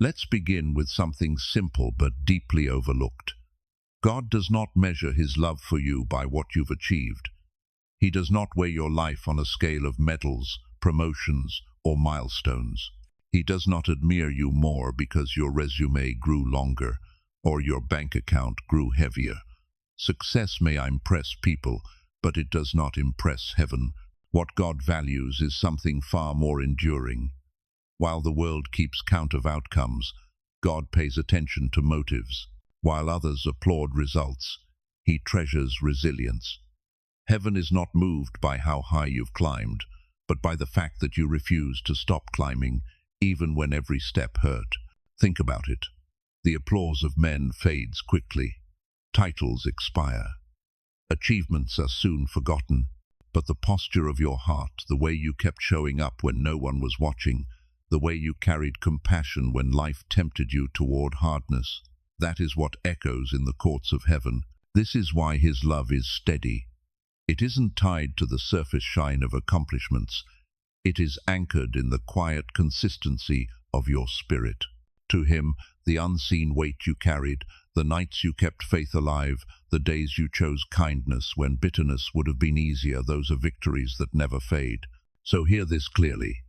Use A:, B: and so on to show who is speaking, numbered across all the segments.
A: Let's begin with something simple but deeply overlooked. God does not measure his love for you by what you've achieved. He does not weigh your life on a scale of medals, promotions, or milestones. He does not admire you more because your resume grew longer or your bank account grew heavier. Success may impress people, but it does not impress heaven. What God values is something far more enduring. While the world keeps count of outcomes, God pays attention to motives. While others applaud results, he treasures resilience. Heaven is not moved by how high you've climbed, but by the fact that you refuse to stop climbing, even when every step hurt. Think about it. The applause of men fades quickly. Titles expire. Achievements are soon forgotten. But the posture of your heart, the way you kept showing up when no one was watching, the way you carried compassion when life tempted you toward hardness, that is what echoes in the courts of heaven. This is why his love is steady. It isn't tied to the surface shine of accomplishments. It is anchored in the quiet consistency of your spirit. To him, the unseen weight you carried, the nights you kept faith alive, the days you chose kindness when bitterness would have been easier, those are victories that never fade. So hear this clearly.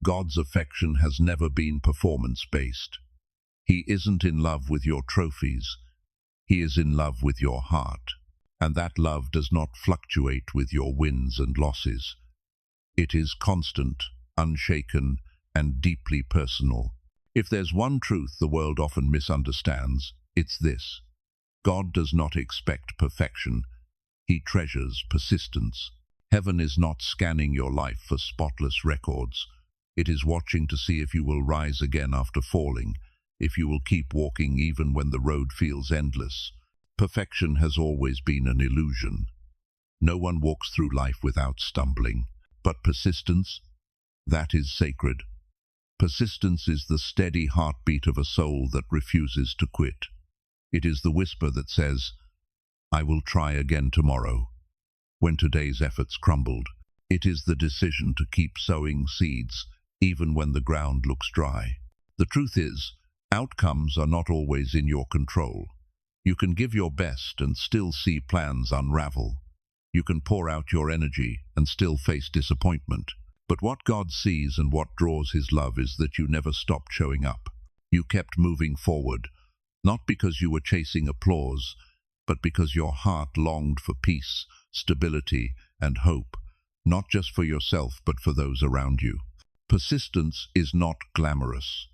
A: God's affection has never been performance-based. He isn't in love with your trophies. He is in love with your heart. And that love does not fluctuate with your wins and losses. It is constant, unshaken, and deeply personal. If there's one truth the world often misunderstands, it's this. God does not expect perfection. He treasures persistence. Heaven is not scanning your life for spotless records. It is watching to see if you will rise again after falling, if you will keep walking even when the road feels endless. Perfection has always been an illusion. No one walks through life without stumbling. But persistence, that is sacred. Persistence is the steady heartbeat of a soul that refuses to quit. It is the whisper that says, I will try again tomorrow, when today's efforts crumbled. It is the decision to keep sowing seeds, even when the ground looks dry. The truth is, outcomes are not always in your control. You can give your best and still see plans unravel. You can pour out your energy and still face disappointment. But what God sees and what draws his love is that you never stopped showing up. You kept moving forward, not because you were chasing applause, but because your heart longed for peace, stability, and hope, not just for yourself but for those around you. Persistence is not glamorous.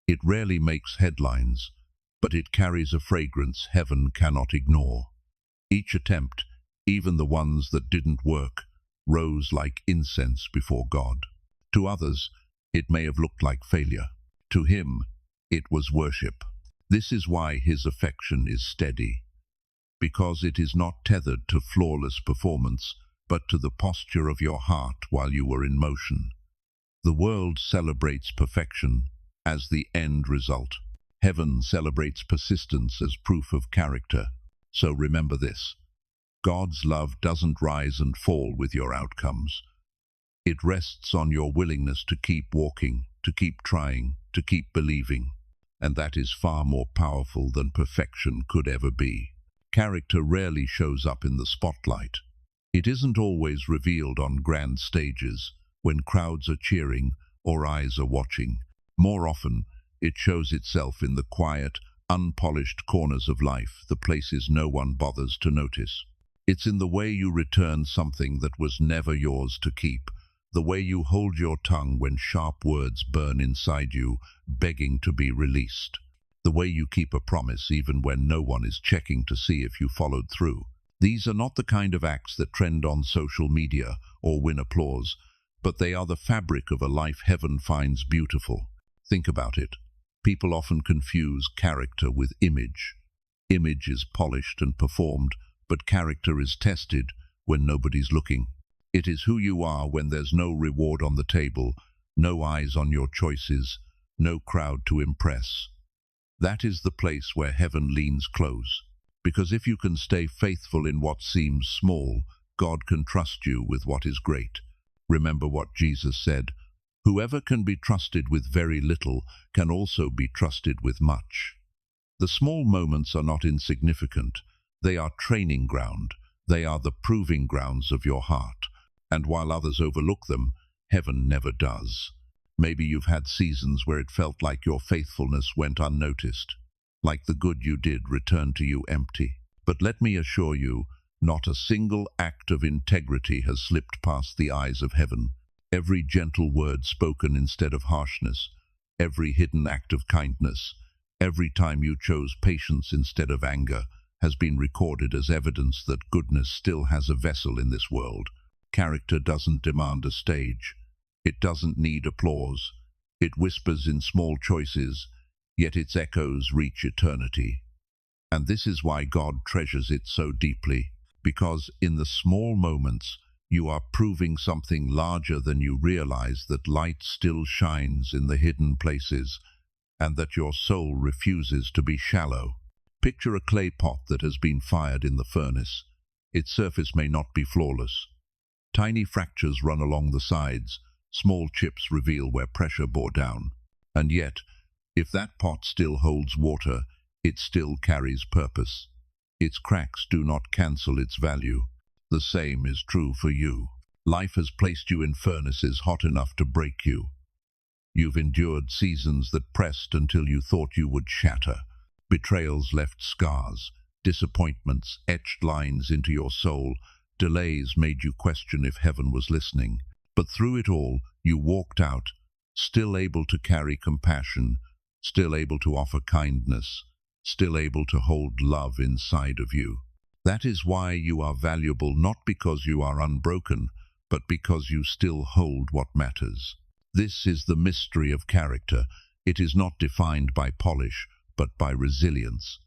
A: It rarely makes headlines, but it carries a fragrance heaven cannot ignore. Each attempt, even the ones that didn't work, rose like incense before God. To others, it may have looked like failure. To him, it was worship. This is why his affection is steady, because it is not tethered to flawless performance, but to the posture of your heart while you were in motion. The world celebrates perfection as the end result. Heaven celebrates persistence as proof of character. So remember this. God's love doesn't rise and fall with your outcomes. It rests on your willingness to keep walking, to keep trying, to keep believing. And that is far more powerful than perfection could ever be. Character rarely shows up in the spotlight. It isn't always revealed on grand stages, when crowds are cheering or eyes are watching. More often, it shows itself in the quiet, unpolished corners of life, the places no one bothers to notice. It's in the way you return something that was never yours to keep, the way you hold your tongue when sharp words burn inside you, begging to be released, the way you keep a promise even when no one is checking to see if you followed through. These are not the kind of acts that trend on social media or win applause, but they are the fabric of a life heaven finds beautiful. Think about it. People often confuse character with image. Image is polished and performed, but character is tested when nobody's looking. It is who you are when there's no reward on the table, no eyes on your choices, no crowd to impress. That is the place where heaven leans close. Because if you can stay faithful in what seems small, God can trust you with what is great. Remember what Jesus said, Whoever can be trusted with very little can also be trusted with much. The small moments are not insignificant. They are training ground. They are the proving grounds of your heart. And while others overlook them, heaven never does. Maybe you've had seasons where it felt like your faithfulness went unnoticed, like the good you did returned to you empty. But let me assure you, not a single act of integrity has slipped past the eyes of heaven. Every gentle word spoken instead of harshness, every hidden act of kindness, every time you chose patience instead of anger, has been recorded as evidence that goodness still has a vessel in this world. Character doesn't demand a stage. It doesn't need applause. It whispers in small choices, yet its echoes reach eternity. And this is why God treasures it so deeply, because in the small moments, you are proving something larger than you realize, that light still shines in the hidden places, and that your soul refuses to be shallow. Picture a clay pot that has been fired in the furnace. Its surface may not be flawless. Tiny fractures run along the sides, small chips reveal where pressure bore down. And yet, if that pot still holds water, it still carries purpose. Its cracks do not cancel its value. The same is true for you. Life has placed you in furnaces hot enough to break you. You've endured seasons that pressed until you thought you would shatter. Betrayals left scars. Disappointments etched lines into your soul. Delays made you question if heaven was listening. But through it all, you walked out, still able to carry compassion, still able to offer kindness, still able to hold love inside of you. That is why you are valuable, not because you are unbroken, but because you still hold what matters. This is the mystery of character. It is not defined by polish, but by resilience.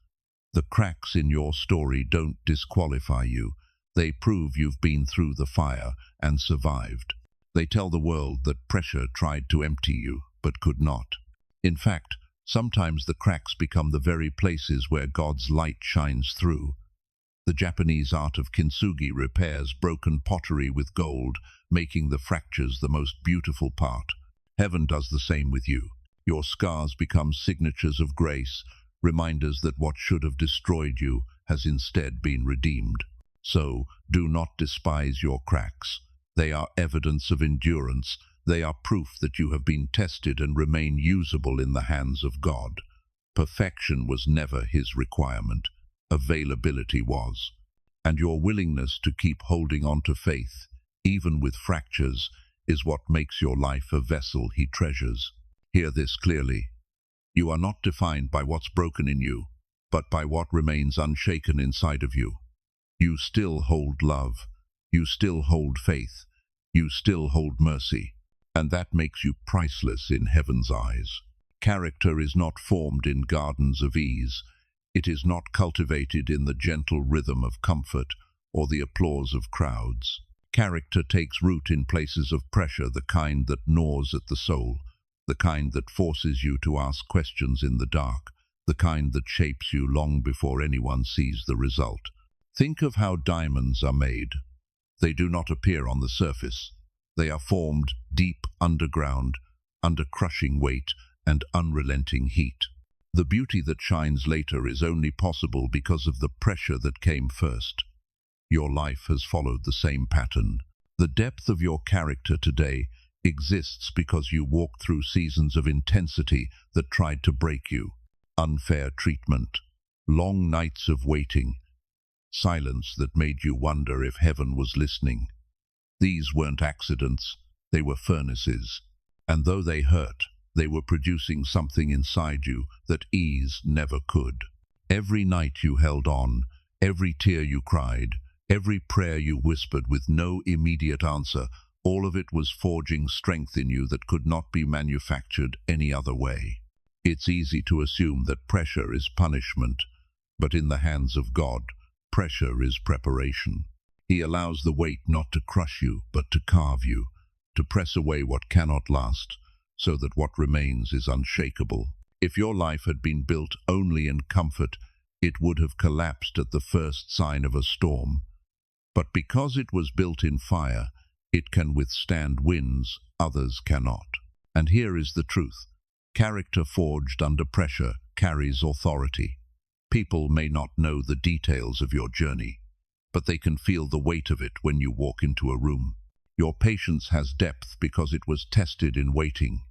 A: The cracks in your story don't disqualify you. They prove you've been through the fire and survived. They tell the world that pressure tried to empty you, but could not. In fact, sometimes the cracks become the very places where God's light shines through. The Japanese art of kintsugi repairs broken pottery with gold, making the fractures the most beautiful part. Heaven does the same with you. Your scars become signatures of grace, reminders that what should have destroyed you has instead been redeemed. So, do not despise your cracks. They are evidence of endurance. They are proof that you have been tested and remain usable in the hands of God. Perfection was never His requirement. Availability was. And your willingness to keep holding on to faith, even with fractures, is what makes your life a vessel He treasures. Hear this clearly. You are not defined by what's broken in you, but by what remains unshaken inside of you. You still hold love. You still hold faith. You still hold mercy. And that makes you priceless in heaven's eyes. Character is not formed in gardens of ease. It is not cultivated in the gentle rhythm of comfort or the applause of crowds. Character takes root in places of pressure, the kind that gnaws at the soul, the kind that forces you to ask questions in the dark, the kind that shapes you long before anyone sees the result. Think of how diamonds are made. They do not appear on the surface. They are formed deep underground, under crushing weight and unrelenting heat. The beauty that shines later is only possible because of the pressure that came first. Your life has followed the same pattern. The depth of your character today exists because you walked through seasons of intensity that tried to break you. Unfair treatment, long nights of waiting, silence that made you wonder if heaven was listening. These weren't accidents, they were furnaces. And though they hurt, they were producing something inside you that ease never could. Every night you held on, every tear you cried, every prayer you whispered with no immediate answer, all of it was forging strength in you that could not be manufactured any other way. It's easy to assume that pressure is punishment, but in the hands of God, pressure is preparation. He allows the weight not to crush you, but to carve you, to press away what cannot last, so that what remains is unshakable. If your life had been built only in comfort, it would have collapsed at the first sign of a storm. But because it was built in fire, it can withstand winds others cannot. And here is the truth. Character forged under pressure carries authority. People may not know the details of your journey, but they can feel the weight of it when you walk into a room. Your patience has depth because it was tested in waiting.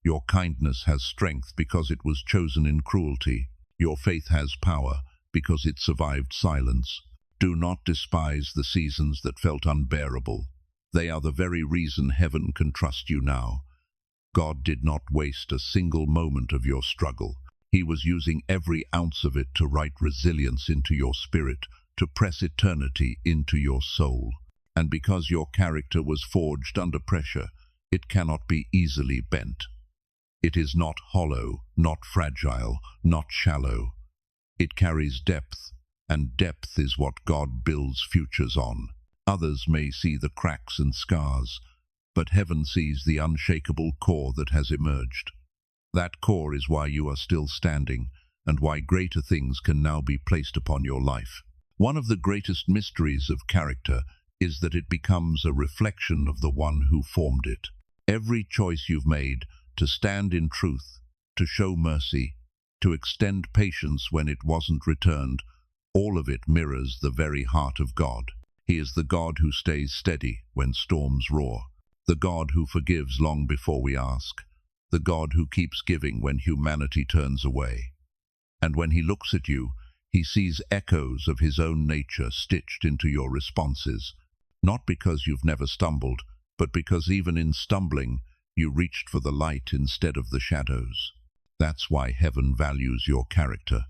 A: Your kindness has strength because it was chosen in cruelty. Your faith has power because it survived silence. Do not despise the seasons that felt unbearable. They are the very reason heaven can trust you now. God did not waste a single moment of your struggle. He was using every ounce of it to write resilience into your spirit, to press eternity into your soul. And because your character was forged under pressure, it cannot be easily bent. It is not hollow, not fragile, not shallow. It carries depth, and depth is what God builds futures on. Others may see the cracks and scars, but heaven sees the unshakable core that has emerged. That core is why you are still standing, and why greater things can now be placed upon your life. One of the greatest mysteries of character is that it becomes a reflection of the one who formed it. Every choice you've made to stand in truth, to show mercy, to extend patience when it wasn't returned, all of it mirrors the very heart of God. He is the God who stays steady when storms roar, the God who forgives long before we ask, the God who keeps giving when humanity turns away. And when he looks at you, he sees echoes of his own nature stitched into your responses, not because you've never stumbled, but because even in stumbling, you reached for the light instead of the shadows. That's why heaven values your character.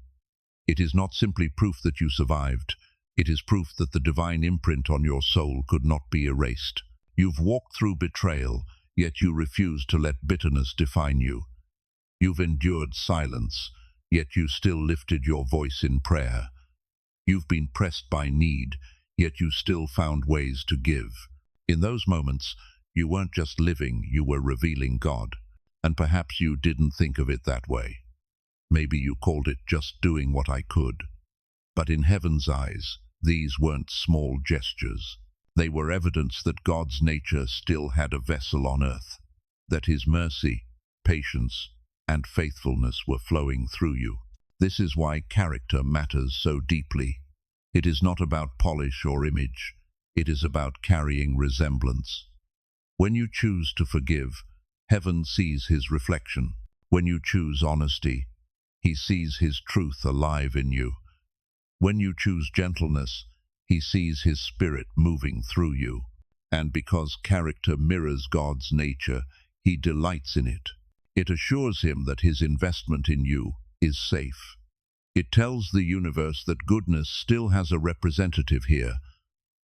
A: It is not simply proof that you survived. It is proof that the divine imprint on your soul could not be erased. You've walked through betrayal, yet you refuse to let bitterness define you. You've endured silence, yet you still lifted your voice in prayer. You've been pressed by need, yet you still found ways to give. In those moments, you weren't just living, you were revealing God. And perhaps you didn't think of it that way. Maybe you called it just doing what I could. But in heaven's eyes, these weren't small gestures. They were evidence that God's nature still had a vessel on earth, that his mercy, patience, and faithfulness were flowing through you. This is why character matters so deeply. It is not about polish or image. It is about carrying resemblance. When you choose to forgive, heaven sees his reflection. When you choose honesty, he sees his truth alive in you. When you choose gentleness, he sees his spirit moving through you. And because character mirrors God's nature, he delights in it. It assures him that his investment in you is safe. It tells the universe that goodness still has a representative here,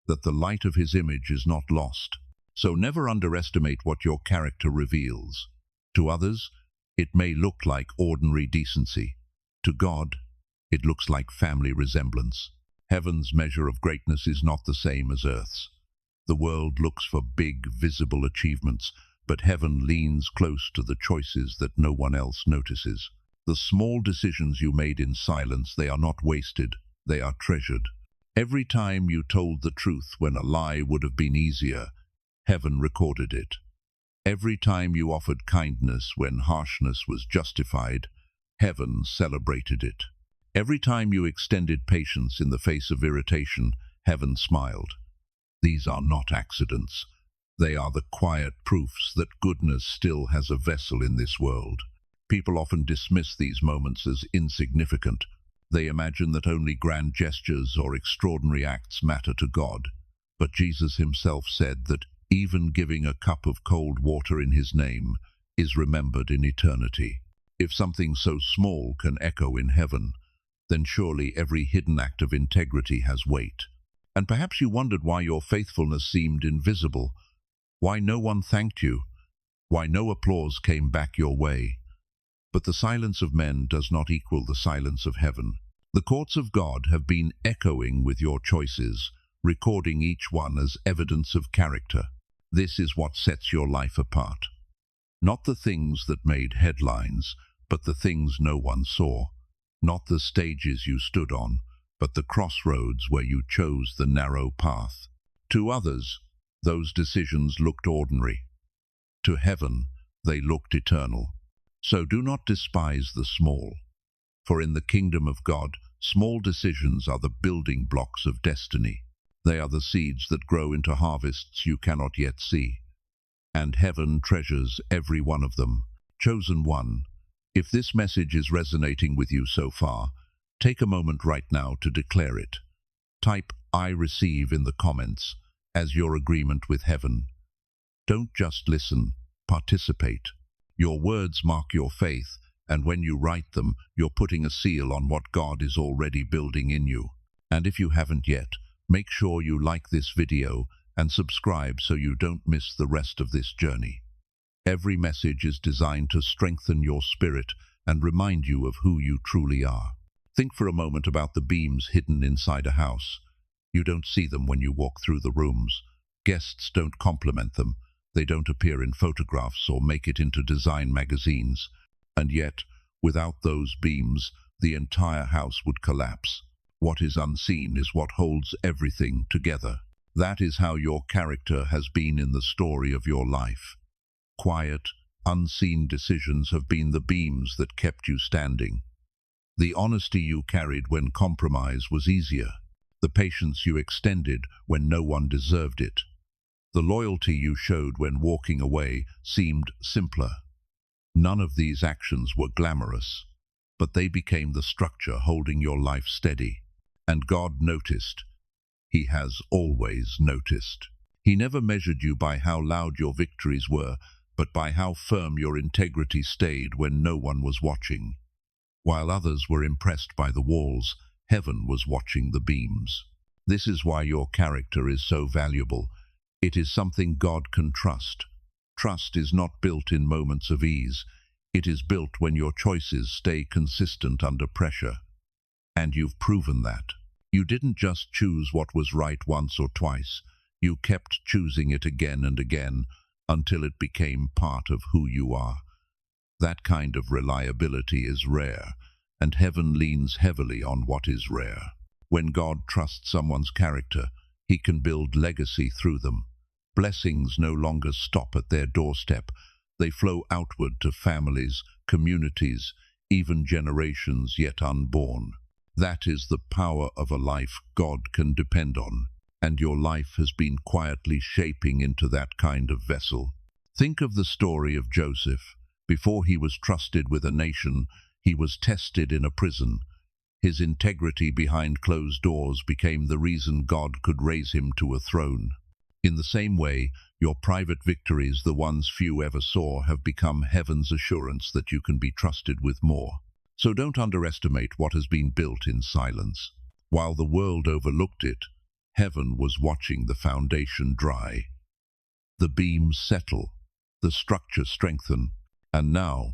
A: that the light of his image is not lost. So never underestimate what your character reveals. To others, it may look like ordinary decency. To God, it looks like family resemblance. Heaven's measure of greatness is not the same as earth's. The world looks for big, visible achievements, but heaven leans close to the choices that no one else notices. The small decisions you made in silence, they are not wasted, they are treasured. Every time you told the truth when a lie would have been easier, heaven recorded it. Every time you offered kindness when harshness was justified, heaven celebrated it. Every time you extended patience in the face of irritation, heaven smiled. These are not accidents. They are the quiet proofs that goodness still has a vessel in this world. People often dismiss these moments as insignificant. They imagine that only grand gestures or extraordinary acts matter to God. But Jesus himself said that even giving a cup of cold water in his name is remembered in eternity. If something so small can echo in heaven, then surely every hidden act of integrity has weight. And perhaps you wondered why your faithfulness seemed invisible, why no one thanked you, why no applause came back your way. But the silence of men does not equal the silence of heaven. The courts of God have been echoing with your choices, recording each one as evidence of character. This is what sets your life apart. Not the things that made headlines, but the things no one saw. Not the stages you stood on, but the crossroads where you chose the narrow path. To others, those decisions looked ordinary. To heaven, They looked eternal. So do not despise the small, for in the kingdom of God, small decisions are the building blocks of destiny. They are the seeds that grow into harvests you cannot yet see. And heaven treasures every one of them. Chosen one, if this message is resonating with you so far, take a moment right now to declare it. Type "I receive" in the comments as your agreement with heaven. Don't just listen, participate. Your words mark your faith, and when you write them, you're putting a seal on what God is already building in you. And if you haven't yet, make sure you like this video and subscribe so you don't miss the rest of this journey. Every message is designed to strengthen your spirit and remind you of who you truly are. Think for a moment about the beams hidden inside a house. You don't see them when you walk through the rooms. Guests don't compliment them. They don't appear in photographs or make it into design magazines. And yet, without those beams, the entire house would collapse. What is unseen is what holds everything together. That is how your character has been in the story of your life. Quiet, unseen decisions have been the beams that kept you standing. The honesty you carried when compromise was easier. The patience you extended when no one deserved it. The loyalty you showed when walking away seemed simpler. None of these actions were glamorous, but they became the structure holding your life steady. And God noticed. He has always noticed. He never measured you by how loud your victories were, but by how firm your integrity stayed when no one was watching. While others were impressed by the walls, heaven was watching the beams. This is why your character is so valuable. It is something God can trust. Trust is not built in moments of ease. It is built when your choices stay consistent under pressure. And you've proven that. You didn't just choose what was right once or twice. You kept choosing it again and again until it became part of who you are. That kind of reliability is rare, and heaven leans heavily on what is rare. When God trusts someone's character, He can build legacy through them. Blessings no longer stop at their doorstep. They flow outward to families, communities, even generations yet unborn. That is the power of a life God can depend on, and your life has been quietly shaping into that kind of vessel. Think of the story of Joseph. Before he was trusted with a nation, he was tested in a prison. His integrity behind closed doors became the reason God could raise him to a throne. In the same way, your private victories, the ones few ever saw, have become heaven's assurance that you can be trusted with more. So don't underestimate what has been built in silence. While the world overlooked it, heaven was watching the foundation dry. The beams settle, the structure strengthen, and now,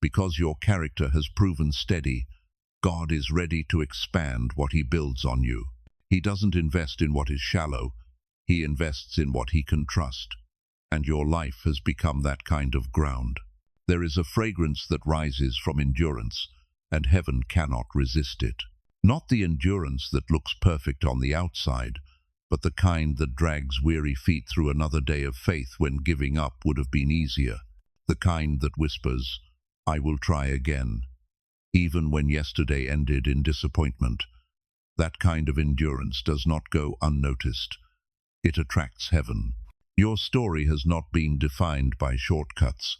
A: because your character has proven steady, God is ready to expand what He builds on you. He doesn't invest in what is shallow. He invests in what He can trust. And your life has become that kind of ground. There is a fragrance that rises from endurance, and heaven cannot resist it. Not the endurance that looks perfect on the outside, but the kind that drags weary feet through another day of faith when giving up would have been easier. The kind that whispers, "I will try again," even when yesterday ended in disappointment. That kind of endurance does not go unnoticed. It attracts heaven. Your story has not been defined by shortcuts.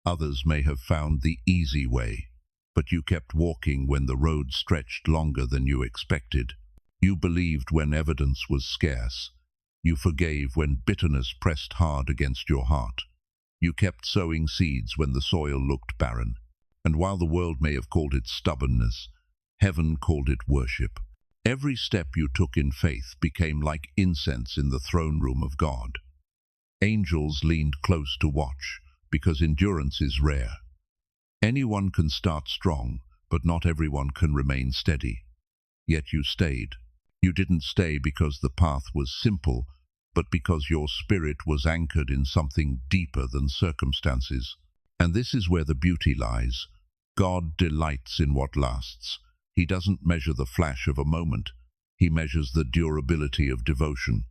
A: Others may have found the easy way, but you kept walking when the road stretched longer than you expected. You believed when evidence was scarce. You forgave when bitterness pressed hard against your heart. You kept sowing seeds when the soil looked barren. And while the world may have called it stubbornness, heaven called it worship. Every step you took in faith became like incense in the throne room of God. Angels leaned close to watch, because endurance is rare. Anyone can start strong, but not everyone can remain steady. Yet you stayed. You didn't stay because the path was simple, but because your spirit was anchored in something deeper than circumstances. And this is where the beauty lies. God delights in what lasts. He doesn't measure the flash of a moment. He measures the durability of devotion.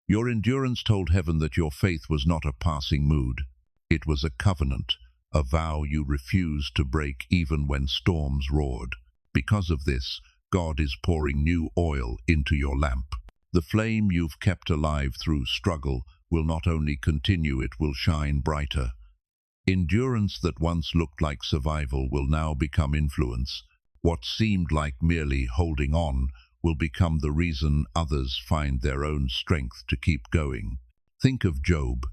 A: Your endurance told heaven that your faith was not a passing mood. It was a covenant, a vow you refused to break even when storms roared. Because of this, God is pouring new oil into your lamp. The flame you've kept alive through struggle will not only continue, it will shine brighter. Endurance that once looked like survival will now become influence. What seemed like merely holding on will become the reason others find their own strength to keep going. Think of Job.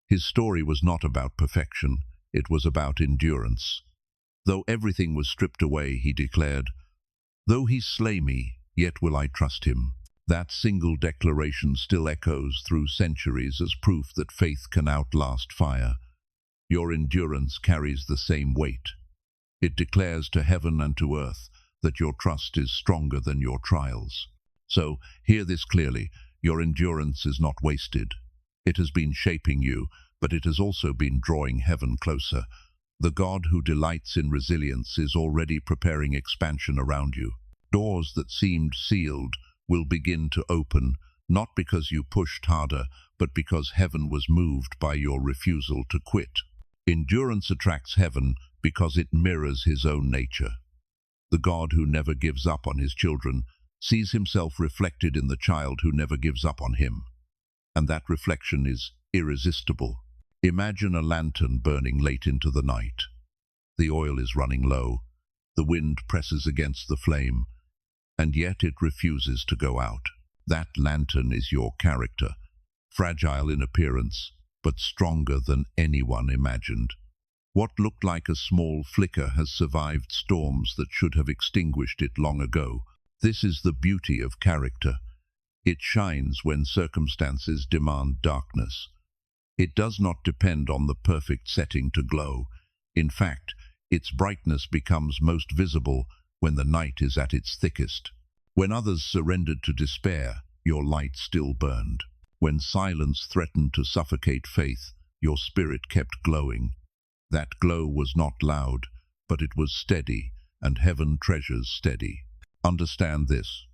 A: His story was not about perfection, it was about endurance. Though everything was stripped away, he declared, "Though he slay me, yet will I trust him." That single declaration still echoes through centuries as proof that faith can outlast fire. Your endurance carries the same weight. It declares to heaven and to earth that your trust is stronger than your trials. So, hear this clearly, your endurance is not wasted. It has been shaping you, but it has also been drawing heaven closer. The God who delights in resilience is already preparing expansion around you. Doors that seemed sealed will begin to open, not because you pushed harder, but because heaven was moved by your refusal to quit. Endurance attracts heaven because it mirrors his own nature. The God who never gives up on his children sees himself reflected in the child who never gives up on him. And that reflection is irresistible. Imagine a lantern burning late into the night. The oil is running low. The wind presses against the flame, and yet it refuses to go out. That lantern is your character, fragile in appearance, but stronger than anyone imagined. What looked like a small flicker has survived storms that should have extinguished it long ago. This is the beauty of character. It shines when circumstances demand darkness. It does not depend on the perfect setting to glow. In fact, its brightness becomes most visible when the night is at its thickest. When others surrendered to despair, your light still burned. When silence threatened to suffocate faith, your spirit kept glowing. That glow was not loud, but it was steady, and heaven treasures steady. Understand this.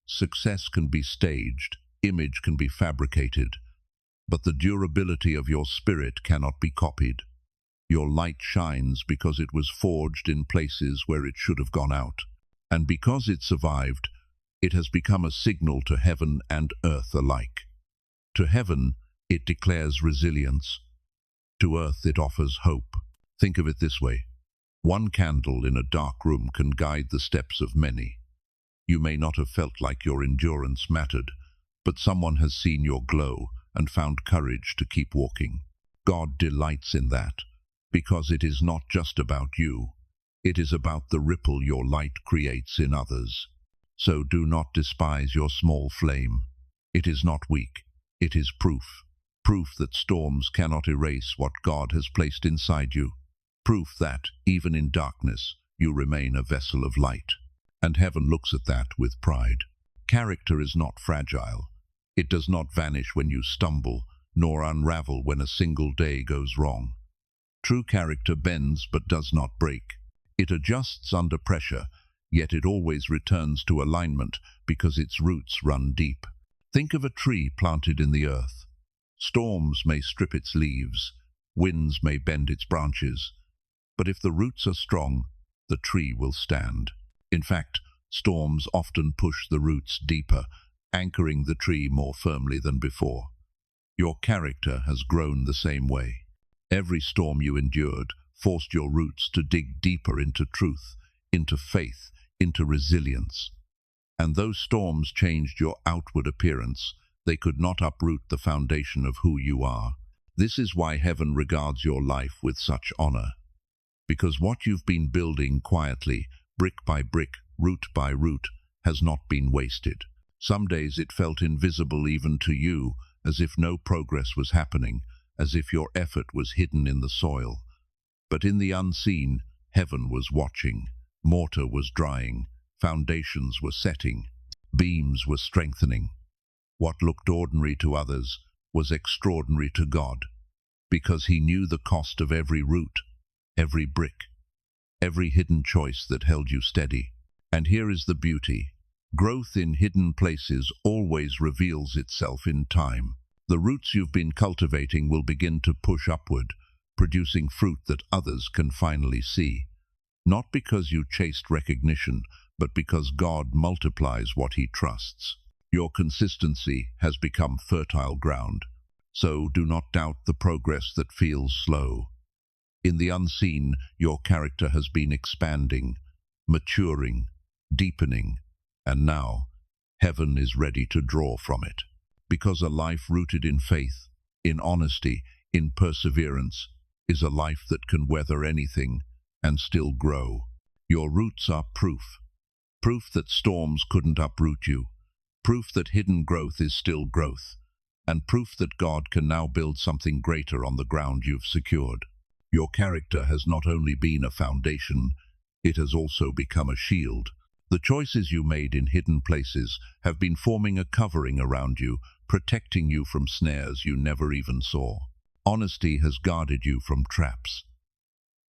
A: Success can be staged, image can be fabricated, but the durability of your spirit cannot be copied. Your light shines because it was forged in places where it should have gone out. And because it survived, it has become a signal to heaven and earth alike. To heaven, it declares resilience. To earth, it offers hope. Think of it this way. One candle in a dark room can guide the steps of many. You may not have felt like your endurance mattered, but someone has seen your glow and found courage to keep walking. God delights in that, because it is not just about you. It is about the ripple your light creates in others. So do not despise your small flame. It is not weak. It is proof. Proof that storms cannot erase what God has placed inside you. Proof that, even in darkness, you remain a vessel of light. And heaven looks at that with pride. Character is not fragile. It does not vanish when you stumble, nor unravel when a single day goes wrong. True character bends but does not break. It adjusts under pressure, yet it always returns to alignment because its roots run deep. Think of a tree planted in the earth. Storms may strip its leaves, winds may bend its branches, but if the roots are strong, the tree will stand. In fact, storms often push the roots deeper, anchoring the tree more firmly than before. Your character has grown the same way. Every storm you endured forced your roots to dig deeper into truth, into faith, into resilience. And those storms changed your outward appearance. They could not uproot the foundation of who you are. This is why heaven regards your life with such honor. Because what you've been building quietly, brick by brick, root by root, has not been wasted. Some days it felt invisible even to you, as if no progress was happening, as if your effort was hidden in the soil. But in the unseen, heaven was watching. Mortar was drying, foundations were setting, beams were strengthening. What looked ordinary to others was extraordinary to God, because he knew the cost of every root, every brick, every hidden choice that held you steady. And here is the beauty. Growth in hidden places always reveals itself in time. The roots you've been cultivating will begin to push upward, producing fruit that others can finally see. Not because you chased recognition, but because God multiplies what He trusts. Your consistency has become fertile ground, so do not doubt the progress that feels slow. In the unseen, your character has been expanding, maturing, deepening, and now heaven is ready to draw from it. Because a life rooted in faith, in honesty, in perseverance, is a life that can weather anything and still grow. Your roots are proof. Proof that storms couldn't uproot you. Proof that hidden growth is still growth. And proof that God can now build something greater on the ground you've secured. Your character has not only been a foundation, it has also become a shield. The choices you made in hidden places have been forming a covering around you, protecting you from snares you never even saw. Honesty has guarded you from traps.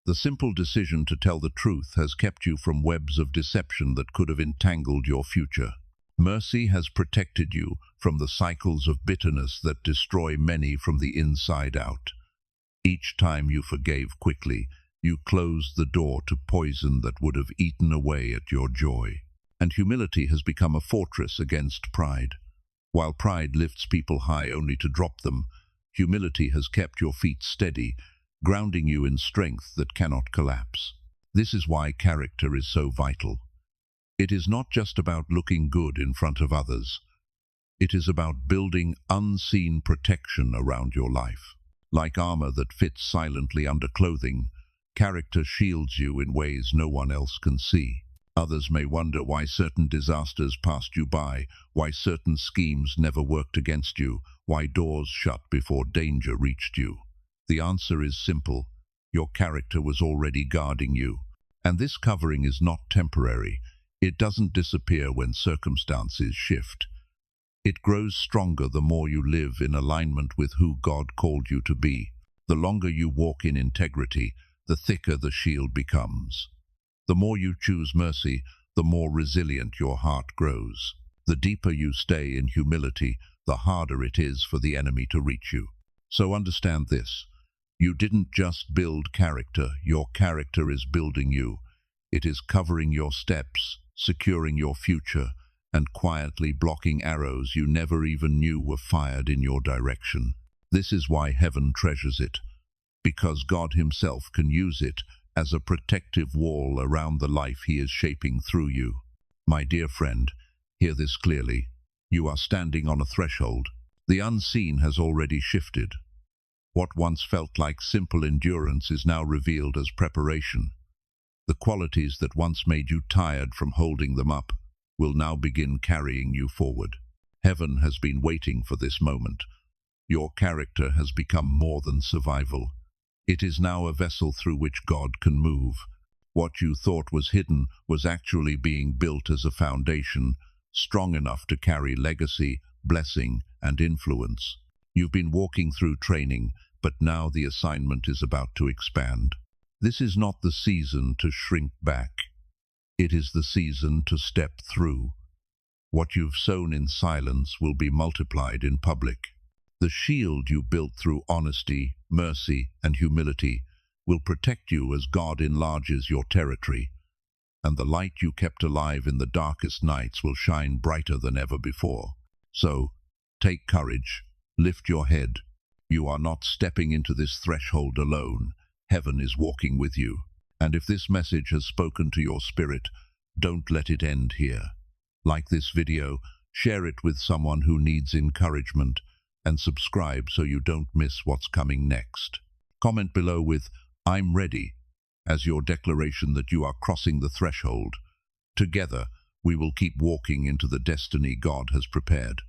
A: The simple decision to tell the truth has kept you from webs of deception that could have entangled your future. Mercy has protected you from the cycles of bitterness that destroy many from the inside out. Each time you forgave quickly, you closed the door to poison that would have eaten away at your joy. And humility has become a fortress against pride. While pride lifts people high only to drop them, humility has kept your feet steady, grounding you in strength that cannot collapse. This is why character is so vital. It is not just about looking good in front of others. It is about building unseen protection around your life. Like armor that fits silently under clothing, character shields you in ways no one else can see. Others may wonder why certain disasters passed you by, why certain schemes never worked against you, why doors shut before danger reached you. The answer is simple. Your character was already guarding you. And this covering is not temporary. It doesn't disappear when circumstances shift. It grows stronger the more you live in alignment with who God called you to be. The longer you walk in integrity, the thicker the shield becomes. The more you choose mercy, the more resilient your heart grows. The deeper you stay in humility, the harder it is for the enemy to reach you. So understand this. You didn't just build character, your character is building you. It is covering your steps, securing your future, and quietly blocking arrows you never even knew were fired in your direction. This is why heaven treasures it, because God Himself can use it as a protective wall around the life He is shaping through you. My dear friend, hear this clearly. You are standing on a threshold. The unseen has already shifted. What once felt like simple endurance is now revealed as preparation. The qualities that once made you tired from holding them up will now begin carrying you forward. Heaven has been waiting for this moment. Your character has become more than survival. It is now a vessel through which God can move. What you thought was hidden was actually being built as a foundation, strong enough to carry legacy, blessing, and influence. You've been walking through training, but now the assignment is about to expand. This is not the season to shrink back. It is the season to step through. What you've sown in silence will be multiplied in public. The shield you built through honesty, mercy, and humility will protect you as God enlarges your territory. And the light you kept alive in the darkest nights will shine brighter than ever before. So, take courage, lift your head. You are not stepping into this threshold alone. Heaven is walking with you. And if this message has spoken to your spirit, don't let it end here. Like this video, share it with someone who needs encouragement, and subscribe so you don't miss what's coming next. Comment below with "I'm ready" as your declaration that you are crossing the threshold. Together, we will keep walking into the destiny God has prepared.